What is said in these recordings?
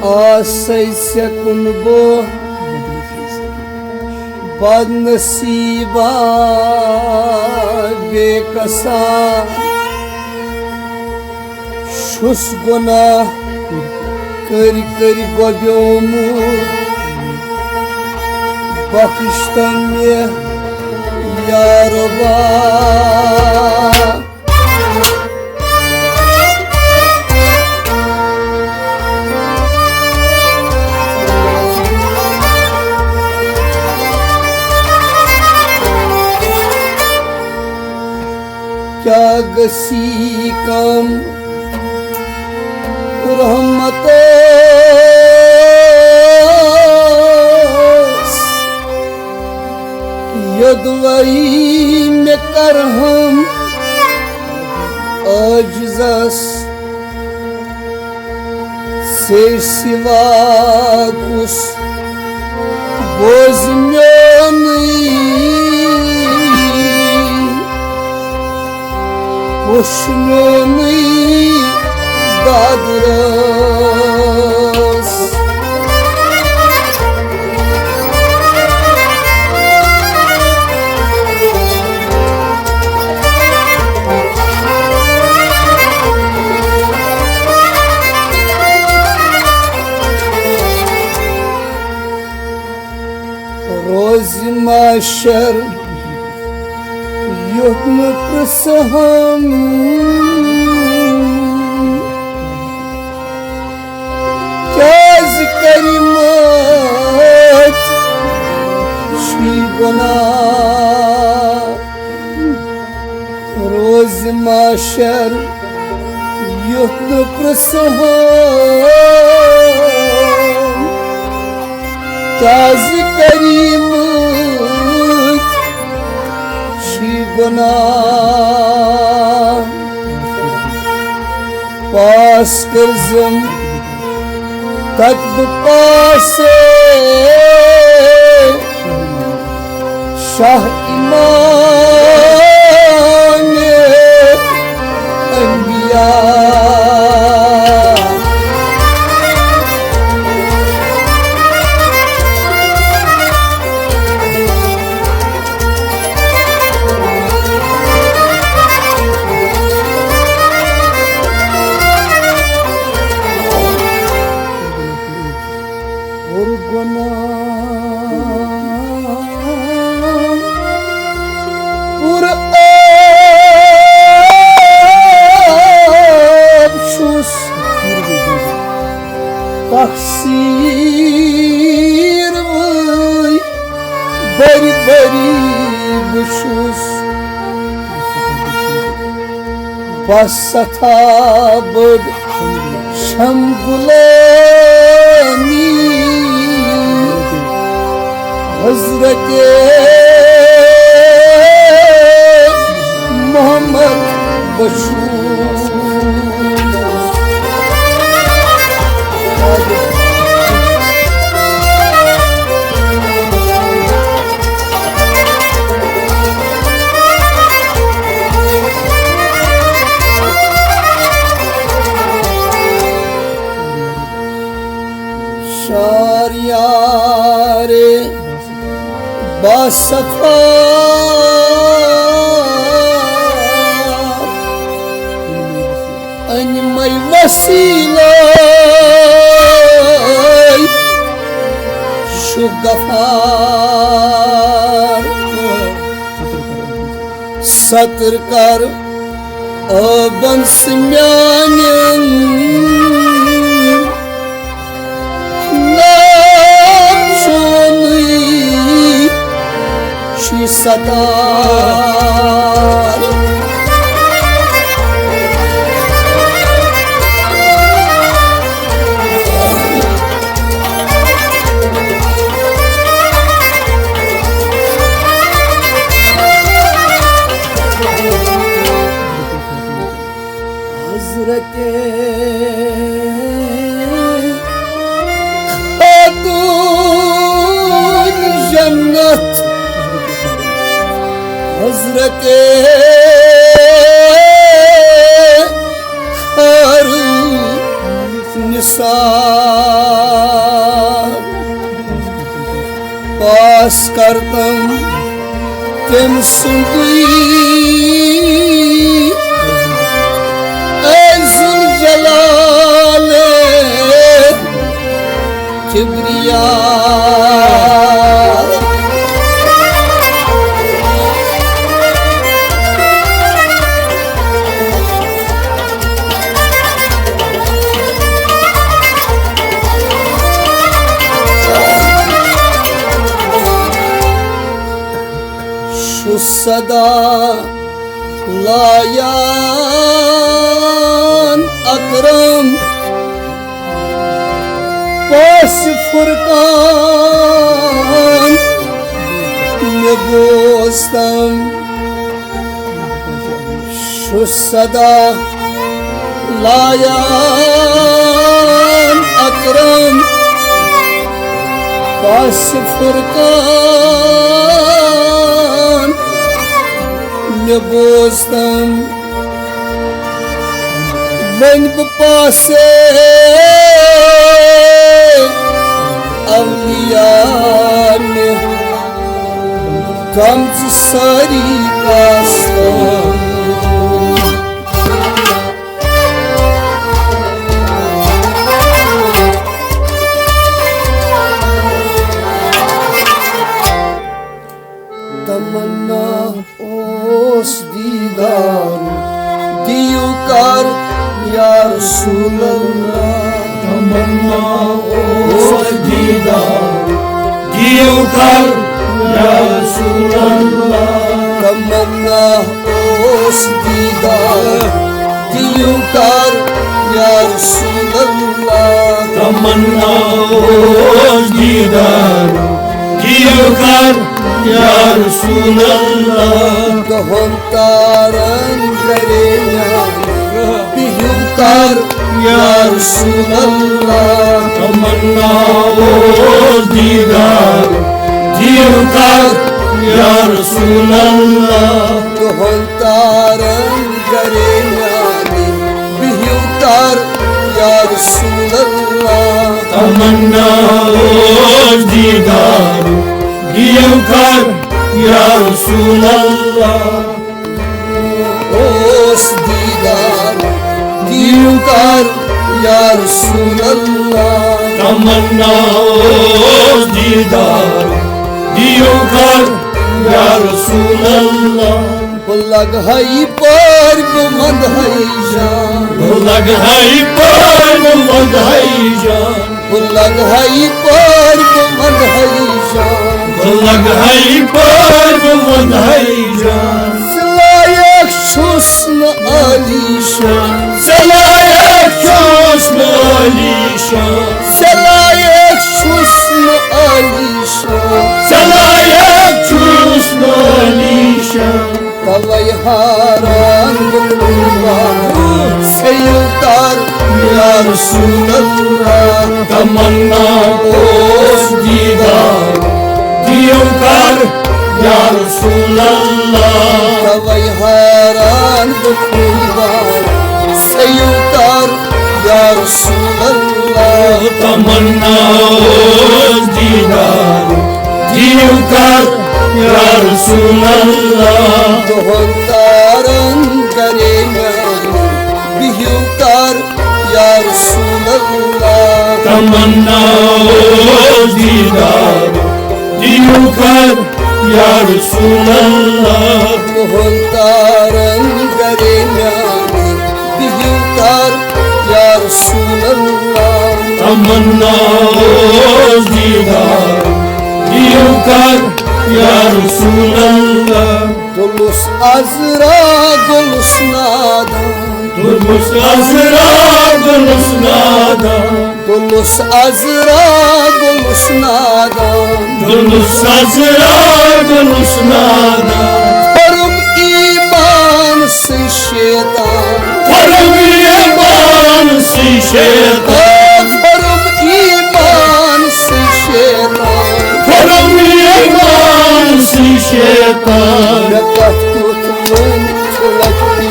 आसे से कुनबो बदनसीबा बेकसा शुस गुनाह कर कर गोब्योमुत बख्शतन में या रब्बा क्या गसी कम रहमत यदवई में कर हम आजिज़स से सिवा कुछ बोझ में नहीं कुछ में नहीं दादरस रोज माशर युद्ध प्रसहम क्या जिक्र मत श्री गुना रोज माशर युद्ध प्रसहम क्या जिक्र मत श्री गुना पास कर जम तक पासे शाह इमाम अंबिया तकसीर वही बड़ी बड़ी बुशुस बस था बद शमगुलानी हजरत मोहम्मद बशूर शारियारे बासफा अन्मय वसीला शुगफार सतर कर अबंस म्यान सतार हजरत खातून जन्नत हजरत सार पास करतम तम सुंदुई ऐजुल जलाले किब्रिया सदा लायान अकरम पास फुरकान में बोस्तम शु सदा लायान अकरम पास फुरकान बोस्तम वन पासे अवलियान कम्स सारी कास्तम तमन्ना ओस दीदार दियो कर या रसूल अल्लाह तमन्ना ओस दीदार दियो कर या रसूल अल्लाह तमन्ना ओस दीदार दियो कर या रसूल अल्लाह तमन्ना ओस दीदार दियो कर या रसूल अल्लाह कहन तारन करेना बिहु कर या रसूल अल्लाह तमन्ना ओस दीदार दियो कर या रसूल अल्लाह कहन तारन करेना बिहु कर या रसूल अल्लाह तमन्ना ओस दीदार दियो कर या रसूल अल्लाह ओस दीदार दियो कर या रसूल अल्लाह तमन्ना ओस दीदार दियो कर या रसूल अल्लाह लग हई पर बुमद हई जान लग हई पर बुमद हई जान लग हई पर बुमद हई जान लग हई पर बुमद हई जान सलायक हुस्न आलीशान सलायक हुस्न आलीशान सलायक हुस्न आलीशान सलायक हुस्न आलीशान तवै हारान गुलवा से उतार या रसूल अल्लाह तमन्ना ओस दीदार दियो कर या रसूल अल्लाह तवै हारान गुलवा से उतार या रसूल अल्लाह तमन्ना ओस दीदार दियो कर या रसूल अल्लाह तोहन तारन करे बिहु कर या रसूल अल्लाह तमन्ना ओस दीदार दियो कर या रसूल अल्लाह तोहन तारन करे बिहु कर या रसूल अल्लाह तमन्ना ओस दीदार दियो कर या रसूल अल्लाह दुलुस अजरा गुलुस नादान दुलुस अजरा गुलुस नादान दुलुस अजरा गुलुस नादान दुलुस अजरा गुलुस नादान फरुम ईमान से शैतान फरुम ईमान से शैतान फरुम ईमान से शैतान फरुम ईमान से शैतान रकत कुतुन चलती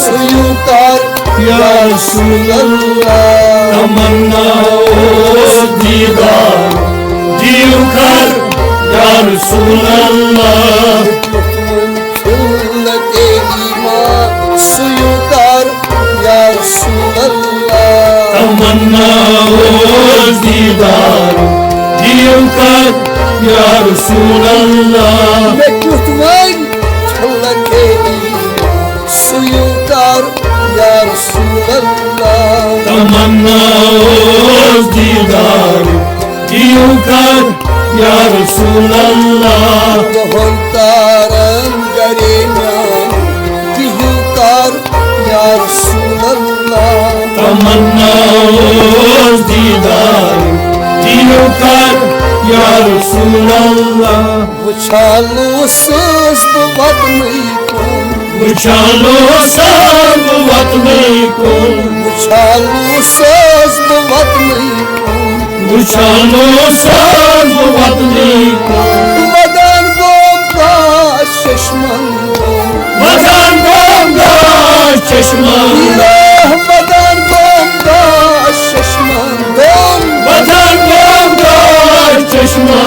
सयूकार या रसूल अल्लाह Resulallah. Lütfun küllete iman suyu dar ya Resulallah. तमन्ना रोज दीदार दिल कर या रसूल अल्लाह Lütfun küllete iman suyu dar ya Resulallah. तमन्ना रोज दीदार दिल कर या रसूल अल्लाह Tohontaran garenan dihukar ya Resulallah. तमन्ना रोज दीदार दिल कर या रसूल अल्लाह Bıçalı söz bu vatnıykun, उछालो सब वतनी को bıçalı söz bu vatnıykun. उछालो सब वतनी को Vadan bomba şaşmandım, वतन बोंगा चश्मा İlah vadan bomba şaşmandım. वतन बोंगा चश्मा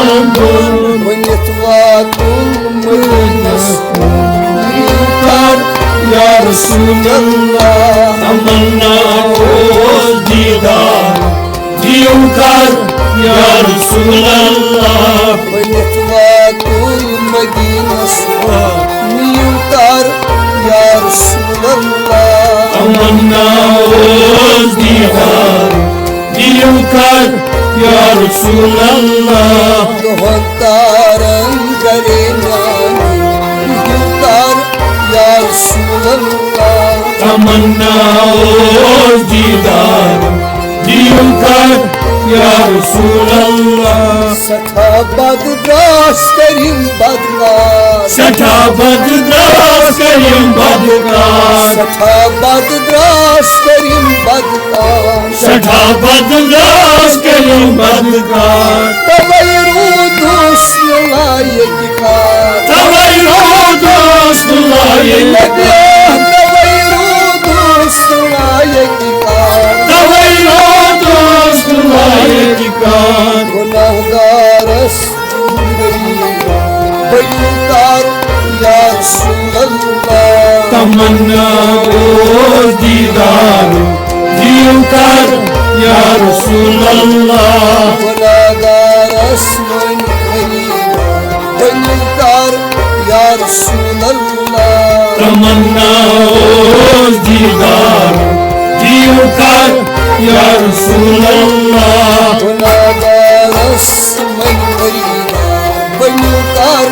Vanyet vatun mırnas, Yukar या रसूल अल्लाह तमन्ना को दीदार दियो कर या रसूल अल्लाह Vanyet vatun maginas, Yukar ya Resulallah. तमन्ना रोज दीदार दियो कर या रसूल अल्लाह Tohontaran garenan dihukar ya Resulallah. तमन्ना रोज दीदार दियो कर या रसूल अल्लाह Sata badras kerim badras, सठा बददास करीम बदकार Sata badras kerim badras. सठा बददास करीम बदकार Tavayru dostluğa yekikar, तवैरो दोस्त लाए Tavayru dostluğa yekikar. तवैरो दोस्त लाए टिकार Günahgaras bayukar ya Resulallah. तमन्ना रोज दीदार दियो कर या रसूल अल्लाह Günahgaras bayukar ya Resulallah. तमन्ना रोज दीदार दियो कर या रसूल अल्लाह Günahgaras bayukar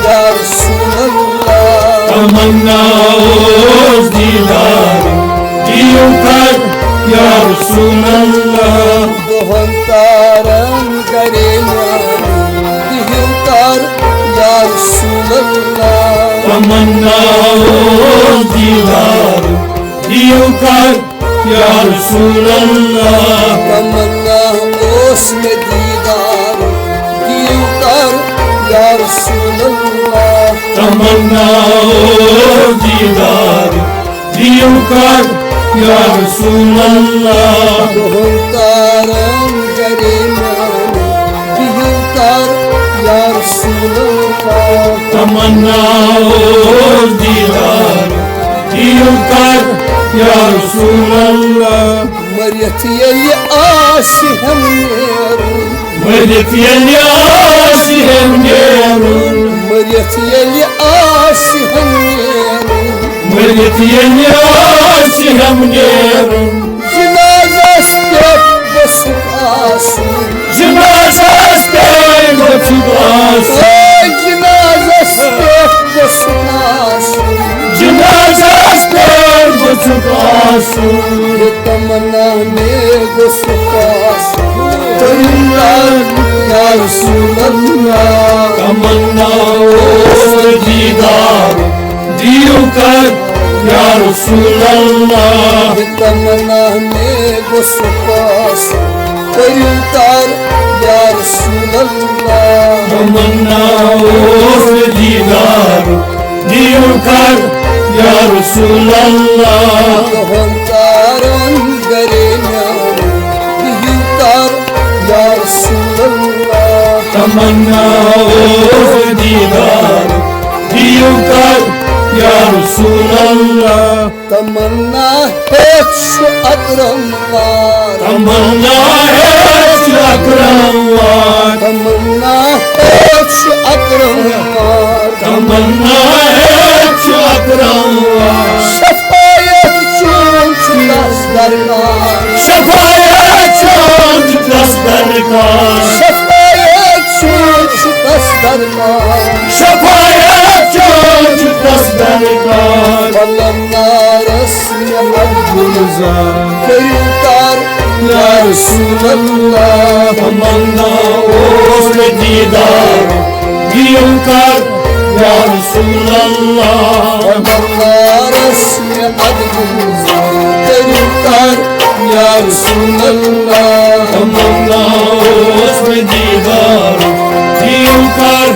ya Resulallah. तमन्ना रोज दीदार दियो कर या रसूल अल्लाह Doğantaran garenan dihukar ya Resulallah. तमन्ना रोज दीदार दियो कर या रसूल अल्लाह Tamanna osme didar dihukar ya Resulallah. तमन्ना रोज दीदार दियो कर या रसूल अल्लाह Doğantaran garenan dihukar ya Resulallah. तमन्ना रोज दीदार दियो कर या रसूल अल्लाह Maryat yeli asiham nerun, मरत यल्यासी हम नेरुन Maryat yeli asiham nerun. मरत यल्यासी हम नेरुन Cenazesi basıp asın, जनाज़ास पे बचवास Ay cenazesi basıp asın. जनाज़ास पे बचवास Tamana ne gospas, Taylar ya Resulallah. तमन्ना और दीदार दियो कर या रसूल अल्लाह Tamana ne gospas, Taylar ya Resulallah. तमन्ना और दीदार दियो कर या रसूल अल्लाह Tohontaran garenan dihukar ya Resulallah. तमन्ना हो दीदार दियों कर या रसूल अल्लाह तमन्ना है सु अकरम वार तमन्ना है सु अकरम वार तमन्ना है सु अकरम वार तमन्ना है सु अकरम वार शफायत चून दस दरकार शफायत चून दस दरकार शफायत चून दस दरकार शफायत चून दस दरकार तमन्ना रस्म मदगुलजार करीकार या रसूल अल्लाह तमन्ना हो दीदार दियों कर या रसूल अल्लाह तमन्ना रस्म मदगुलजार करीकार या रसूल अल्लाह तमन्ना हो दीदार दियों कर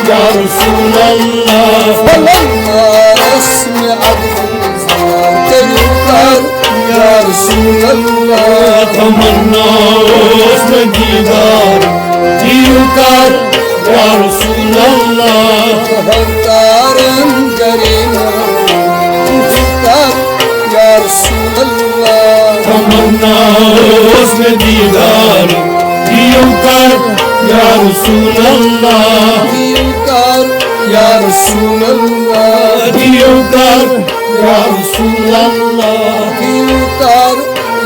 या रसूल अल्लाह तमन्ना रस्म मदगुलजार करीकार या रसूल अल्लाह तमन्ना हो दीदार दियों कर या रसूल अल्लाह हंकारन करीना इंतजार या रसूल अल्लाह तमन्ना हो दीदार दियों कर या रसूल अल्लाह इंकार या रसूल अल्लाह दियों कर या रसूल अल्लाह इंकार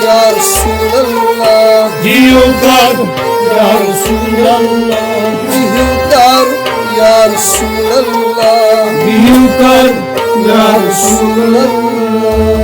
या रसूल अल्लाह दियों कर या रसूल अल्लाह इंकार या रसूल अल्लाह दियों कर या रसूल अल्लाह